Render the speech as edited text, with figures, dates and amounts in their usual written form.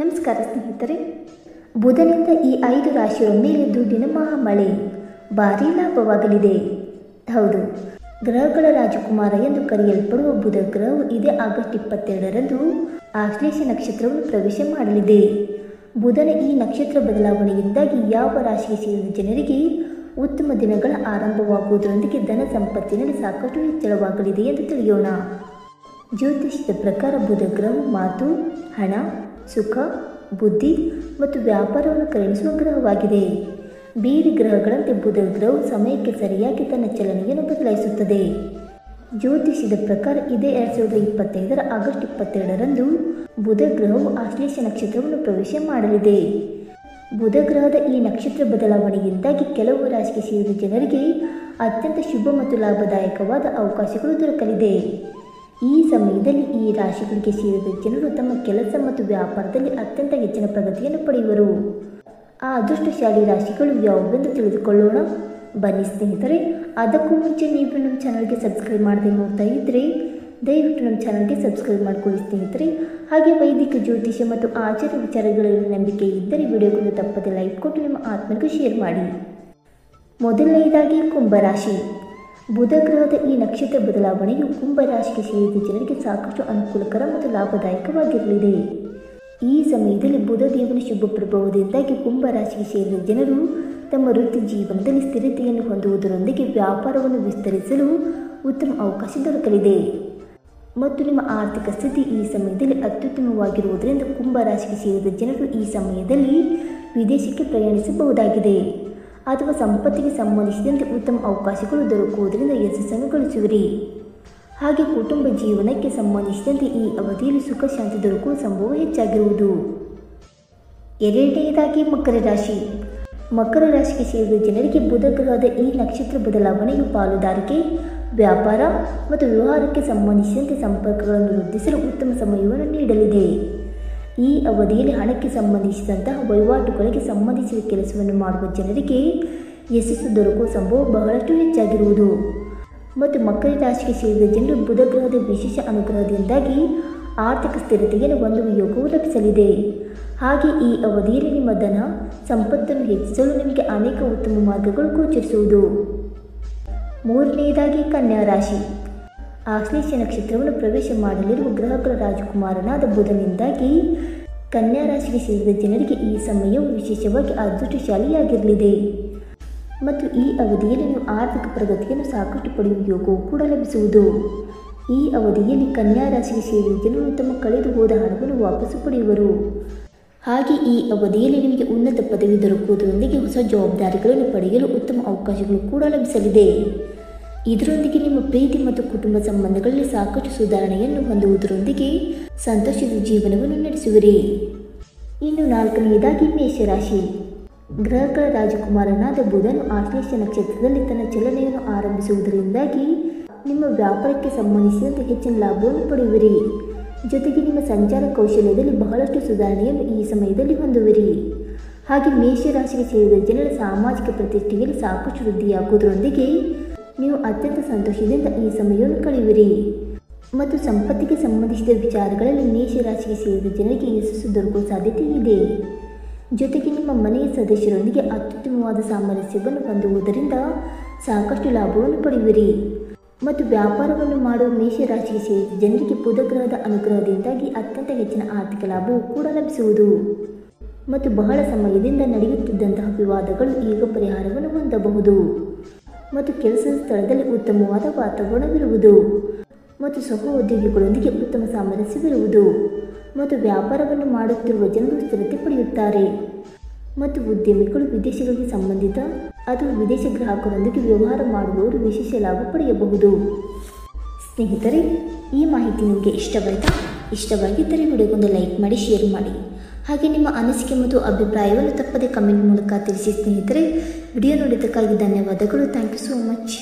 ನಮಸ್ಕಾರ ಸ್ನೇಹಿತರೆ, ಬುಧನಿಂದ ಈ 5 ರಾಶಿಗಳ ಮೇಲೆ ದುಡ್ಡಿನ ಮಹಾಮಳೆ, ಭಾರೀ ಲಾಭವಾಗಲಿದೆ. ಹೌದು, ಗ್ರಹಗಳ ರಾಜಕುಮಾರ ಎಂದು ಕರೆಯಲ್ಪಡುವ ಬುಧ ಗ್ರಹವು ಇದೇ ಆಗಸ್ಟ್ 22ರಂದು ಆಶ್ಲೇಷ ನಕ್ಷತ್ರವನ್ನು ಪ್ರವೇಶ ಮಾಡಲಿದೆ. ಬುಧನ ಈ ನಕ್ಷತ್ರ ಬದಲಾವಣೆಯಿಂದಾಗಿ ಯಾವ ರಾಶಿಗೆ ಸೇರಿದ ಜನರಿಗೆ ಉತ್ತಮ ದಿನಗಳ ಆರಂಭವಾಗುವುದರೊಂದಿಗೆ ಧನ ಸಂಪತ್ತಿನಲ್ಲಿ ಸಾಕಷ್ಟು ಹೆಚ್ಚಳವಾಗಲಿದೆ ಎಂದು ತಿಳಿಯೋಣ. ಜ್ಯೋತಿಷ್ಯದ ಪ್ರಕಾರ ಬುಧ ಗ್ರಹವು ಮಾತು, ಹಣ, ಸುಖ, ಬುದ್ಧಿ ಮತ್ತು ವ್ಯಾಪಾರವನ್ನು ಕರುಣಿಸುವ ಗ್ರಹವಾಗಿದೆ. ಬೇರೆ ಗ್ರಹಗಳಂತೆ ಬುಧ ಗ್ರಹವು ಸಮಯಕ್ಕೆ ಸರಿಯಾಗಿ ತನ್ನ ಚಲನೆಯನ್ನು ಬದಲಾಯಿಸುತ್ತದೆ. ಜ್ಯೋತಿಷ್ಯದ ಪ್ರಕಾರ ಇದೇ 2025ರ ಆಗಸ್ಟ್ 22ರಂದು ಬುಧ ಗ್ರಹವು ಆಶ್ಲೇಷ ನಕ್ಷತ್ರವನ್ನು ಪ್ರವೇಶ ಮಾಡಲಿದೆ. ಬುಧ ಗ್ರಹದ ಈ ನಕ್ಷತ್ರ ಬದಲಾವಣೆಯಿಂದಾಗಿ ಕೆಲವು ರಾಶಿಗೆ ಸೇರಿದ ಜನರಿಗೆ ಅತ್ಯಂತ ಶುಭ ಮತ್ತು ಲಾಭದಾಯಕವಾದ ಅವಕಾಶಗಳು ದೊರಕಲಿದೆ. ಈ ಸಮಯದಲ್ಲಿ ಈ ರಾಶಿಗಳಿಗೆ ಸೇರಿದ ಜನರು ತಮ್ಮ ಕೆಲಸ ಮತ್ತು ವ್ಯಾಪಾರದಲ್ಲಿ ಅತ್ಯಂತ ಹೆಚ್ಚಿನ ಪ್ರಗತಿಯನ್ನು ಪಡೆಯುವರು. ಆ ಅದೃಷ್ಟಶಾಲಿ ರಾಶಿಗಳು ಯಾವುವೆಂದು ತಿಳಿದುಕೊಳ್ಳೋಣ. ಬನ್ನಿ ಸ್ನೇಹಿತರೆ, ಅದಕ್ಕೂ ಮುಂಚೆ ನೀವು ನಮ್ಮ ಚಾನಲ್ಗೆ ಸಬ್ಸ್ಕ್ರೈಬ್ ಮಾಡದೆ ನೋಡ್ತಾ ಇದ್ದರೆ ದಯವಿಟ್ಟು ನಮ್ಮ ಚಾನಲ್ಗೆ ಸಬ್ಸ್ಕ್ರೈಬ್ ಮಾಡಿಕೊಳ್ಳಿ ಸ್ನೇಹಿತರೆ. ಹಾಗೆ ವೈದಿಕ ಜ್ಯೋತಿಷ್ಯ ಮತ್ತು ಆಚಾರ ವಿಚಾರಗಳಲ್ಲಿ ನಂಬಿಕೆ ಇದ್ದರೆ ವಿಡಿಯೋಗಳನ್ನು ತಪ್ಪದೆ ಲೈಕ್ ಕೊಟ್ಟು ನಿಮ್ಮ ಆತ್ಮನಿಗೆ ಶೇರ್ ಮಾಡಿ. ಮೊದಲನೆಯದಾಗಿ ಕುಂಭರಾಶಿ. ಬುಧ ಗ್ರಹದ ಈ ನಕ್ಷತ್ರ ಬದಲಾವಣೆಯು ಕುಂಭರಾಶಿಗೆ ಸೇರಿದ ಜನರಿಗೆ ಸಾಕಷ್ಟು ಅನುಕೂಲಕರ ಮತ್ತು ಲಾಭದಾಯಕವಾಗಿರಲಿದೆ. ಈ ಸಮಯದಲ್ಲಿ ಬುಧ ದೇವನ ಶುಭ ಪ್ರಭಾವದಿಂದಾಗಿ ಕುಂಭರಾಶಿಗೆ ಸೇರಿದ ಜನರು ತಮ್ಮ ವೃತ್ತಿ ಜೀವನದಲ್ಲಿ ಸ್ಥಿರತೆಯನ್ನು ಹೊಂದುವುದರೊಂದಿಗೆ ವ್ಯಾಪಾರವನ್ನು ವಿಸ್ತರಿಸಲು ಉತ್ತಮ ಅವಕಾಶ ದೊರಕಲಿದೆ ಮತ್ತು ನಿಮ್ಮ ಆರ್ಥಿಕ ಸ್ಥಿತಿ ಈ ಸಮಯದಲ್ಲಿ ಅತ್ಯುತ್ತಮವಾಗಿರುವುದರಿಂದ ಕುಂಭರಾಶಿಗೆ ಸೇರಿದ ಜನರು ಈ ಸಮಯದಲ್ಲಿ ವಿದೇಶಕ್ಕೆ ಪ್ರಯಾಣಿಸಬಹುದಾಗಿದೆ ಅಥವಾ ಸಂಪತ್ತಿಗೆ ಸಂಬಂಧಿಸಿದಂತೆ ಉತ್ತಮ ಅವಕಾಶಗಳು ದೊರಕುವುದರಿಂದ ಯಶಸ್ಸನ್ನು ಗಳಿಸುವಿರಿ. ಹಾಗೆ ಕುಟುಂಬ ಜೀವನಕ್ಕೆ ಸಂಬಂಧಿಸಿದಂತೆ ಈ ಅವಧಿಯಲ್ಲಿ ಸುಖ ಶಾಂತಿ ದೊರಕುವ ಸಂಭವ ಹೆಚ್ಚಾಗಿರುವುದು. ಎರಡನೆಯದಾಗಿ ಮಕರ ರಾಶಿ. ಮಕರ ರಾಶಿಗೆ ಸೇರಿದ ಜನರಿಗೆ ಬುಧ ಗ್ರಹದ ಈ ನಕ್ಷತ್ರ ಬದಲಾವಣೆಯು ಪಾಲುದಾರಿಕೆ, ವ್ಯಾಪಾರ ಮತ್ತು ವ್ಯವಹಾರಕ್ಕೆ ಸಂಬಂಧಿಸಿದಂತೆ ಸಂಪರ್ಕಗಳನ್ನು ವೃದ್ಧಿಸಲು ಉತ್ತಮ ಸಮಯವನ್ನು ನೀಡಲಿದೆ. ಈ ಅವಧಿಯಲ್ಲಿ ಹಣಕ್ಕೆ ಸಂಬಂಧಿಸಿದಂತಹ ವಹಿವಾಟುಗಳಿಗೆ ಸಂಬಂಧಿಸಿದ ಕೆಲಸವನ್ನು ಮಾಡುವ ಜನರಿಗೆ ಯಶಸ್ಸು ದೊರಕುವ ಸಂಭವ ಬಹಳಷ್ಟು ಹೆಚ್ಚಾಗಿರುವುದು ಮತ್ತು ಮಕರ ರಾಶಿಗೆ ಸೇರಿದ ಜನರು ಬುಧ ಗ್ರಹದ ವಿಶೇಷ ಅನುಗ್ರಹದಿಂದಾಗಿ ಆರ್ಥಿಕ ಸ್ಥಿರತೆಯನ್ನು ಹೊಂದುವ ಯೋಗವು ಲಭಿಸಲಿದೆ. ಹಾಗೆ ಈ ಅವಧಿಯಲ್ಲಿ ನಿಮ್ಮ ಧನ ಸಂಪತ್ತನ್ನು ಹೆಚ್ಚಿಸಲು ನಿಮಗೆ ಅನೇಕ ಉತ್ತಮ ಮಾರ್ಗಗಳು ಗೋಚರಿಸುವುದು. ಮೂರನೆಯದಾಗಿ ಕನ್ಯಾ ರಾಶಿ. ಆಶ್ಲೇಷ ನಕ್ಷತ್ರವನ್ನು ಪ್ರವೇಶ ಮಾಡಲಿರುವ ಗ್ರಹಗಳ ರಾಜಕುಮಾರನಾದ ಬುಧನಿಂದಾಗಿ ಕನ್ಯಾ ರಾಶಿಗೆ ಸೇರಿದ ಜನರಿಗೆ ಈ ಸಮಯವು ವಿಶೇಷವಾಗಿ ಅದೃಷ್ಟಶಾಲಿಯಾಗಿರಲಿದೆ ಮತ್ತು ಈ ಅವಧಿಯಲ್ಲಿ ನೀವು ಆರ್ಥಿಕ ಪ್ರಗತಿಯನ್ನು ಸಾಕಷ್ಟು ಪಡೆಯುವ ಯೋಗವು ಕೂಡ ಲಭಿಸುವುದು. ಈ ಅವಧಿಯಲ್ಲಿ ಕನ್ಯಾ ರಾಶಿಗೆ ಸೇರಿದ ಜನರು ತಮ್ಮ ಕಳೆದು ಹೋದ ಹಣವನ್ನು ವಾಪಸ್ಸು ಪಡೆಯುವರು. ಹಾಗೆ ಈ ಅವಧಿಯಲ್ಲಿ ನಿಮಗೆ ಉನ್ನತ ಪದವಿ ದೊರಕುವುದರೊಂದಿಗೆ ಹೊಸ ಜವಾಬ್ದಾರಿಗಳನ್ನು ಪಡೆಯಲು ಉತ್ತಮ ಅವಕಾಶಗಳು ಕೂಡ ಲಭಿಸಲಿದೆ. ಇದರೊಂದಿಗೆ ನಿಮ್ಮ ಪ್ರೀತಿ ಮತ್ತು ಕುಟುಂಬ ಸಂಬಂಧಗಳಲ್ಲಿ ಸಾಕಷ್ಟು ಸುಧಾರಣೆಯನ್ನು ಹೊಂದುವುದರೊಂದಿಗೆ ಸಂತೋಷದ ಜೀವನವನ್ನು ನಡೆಸುವಿರಿ. ಇನ್ನು ನಾಲ್ಕನೆಯದಾಗಿ ಮೇಷರಾಶಿ. ಗ್ರಹಗಳ ರಾಜಕುಮಾರನಾದ ಬುಧನು ಆಶ್ಲೇಷ ನಕ್ಷತ್ರದಲ್ಲಿ ತನ್ನ ಚಲನೆಯನ್ನು ಆರಂಭಿಸುವುದರಿಂದಾಗಿ ನಿಮ್ಮ ವ್ಯಾಪಾರಕ್ಕೆ ಸಂಬಂಧಿಸಿದಂತೆ ಹೆಚ್ಚಿನ ಲಾಭವನ್ನು ಪಡೆಯುವಿರಿ. ಜೊತೆಗೆ ನಿಮ್ಮ ಸಂಚಾರ ಕೌಶಲ್ಯದಲ್ಲಿ ಬಹಳಷ್ಟು ಸುಧಾರಣೆಯನ್ನು ಈ ಸಮಯದಲ್ಲಿ ಹೊಂದುವಿರಿ. ಹಾಗೆ ಮೇಷರಾಶಿಗೆ ಸೇರಿದ ಜನರ ಸಾಮಾಜಿಕ ಪ್ರತಿಷ್ಠೆಯಲ್ಲಿ ಸಾಕಷ್ಟು ವೃದ್ಧಿಯಾಗುವುದರೊಂದಿಗೆ ನೀವು ಅತ್ಯಂತ ಸಂತೋಷದಿಂದ ಈ ಸಮಯವನ್ನು ಕಳೆಯುವಿರಿ ಮತ್ತು ಸಂಪತ್ತಿಗೆ ಸಂಬಂಧಿಸಿದ ವಿಚಾರಗಳಲ್ಲಿ ಮೇಷರಾಶಿಗೆ ಸೇರಿದ ಜನರಿಗೆ ಯಶಸ್ಸು ದೊರಕುವ ಸಾಧ್ಯತೆ ಇದೆ. ಜೊತೆಗೆ ನಿಮ್ಮ ಮನೆಯ ಸದಸ್ಯರೊಂದಿಗೆ ಅತ್ಯುತ್ತಮವಾದ ಸಾಮರಸ್ಯವನ್ನು ಹೊಂದುವುದರಿಂದ ಸಾಕಷ್ಟು ಲಾಭವನ್ನು ಪಡೆಯುವಿರಿ ಮತ್ತು ವ್ಯಾಪಾರವನ್ನು ಮಾಡುವ ಮೇಷರಾಶಿಗೆ ಸೇರಿದ ಜನರಿಗೆ ಬುಧ ಗ್ರಹದ ಅನುಗ್ರಹದಿಂದಾಗಿ ಅತ್ಯಂತ ಹೆಚ್ಚಿನ ಆರ್ಥಿಕ ಲಾಭವು ಕೂಡ ಲಭಿಸುವುದು ಮತ್ತು ಬಹಳ ಸಮಯದಿಂದ ನಡೆಯುತ್ತಿದ್ದಂತಹ ವಿವಾದಗಳು ಈಗ ಪರಿಹಾರವನ್ನು ಹೊಂದಬಹುದು ಮತ್ತು ಕೆಲಸದ ಸ್ಥಳದಲ್ಲಿ ಉತ್ತಮವಾದ ವಾತಾವರಣವಿರುವುದು ಮತ್ತು ಸಹೋದ್ಯೋಗಿಗಳೊಂದಿಗೆ ಉತ್ತಮ ಸಾಮರಸ್ಯವಿರುವುದು ಮತ್ತು ವ್ಯಾಪಾರವನ್ನು ಮಾಡುತ್ತಿರುವ ಜನರು ಸ್ಥಿರತೆ ಪಡೆಯುತ್ತಾರೆ ಮತ್ತು ಉದ್ಯಮಿಗಳು ವಿದೇಶಗಳಿಗೆ ಸಂಬಂಧಿತ ಅಥವಾ ವಿದೇಶ ಗ್ರಾಹಕರೊಂದಿಗೆ ವ್ಯವಹಾರ ಮಾಡುವವರು ವಿಶೇಷ ಲಾಭ ಪಡೆಯಬಹುದು. ಸ್ನೇಹಿತರೆ, ಈ ಮಾಹಿತಿ ನಿಮಗೆ ಇಷ್ಟವಾಗಿದ್ದರೆ ವಿಡಿಯೋಗೊಂದು ಲೈಕ್ ಮಾಡಿ, ಶೇರ್ ಮಾಡಿ. ಹಾಗೆ ನಿಮ್ಮ ಅನಿಸಿಕೆ ಮತ್ತು ಅಭಿಪ್ರಾಯವನ್ನು ತಪ್ಪದೆ ಕಮೆಂಟ್ ಮೂಲಕ ತಿಳಿಸಿ ಸ್ನೇಹಿತರೆ. ವಿಡಿಯೋ ನೋಡಿದ್ದಕ್ಕಾಗಿ ಧನ್ಯವಾದಗಳು. Thank you so much.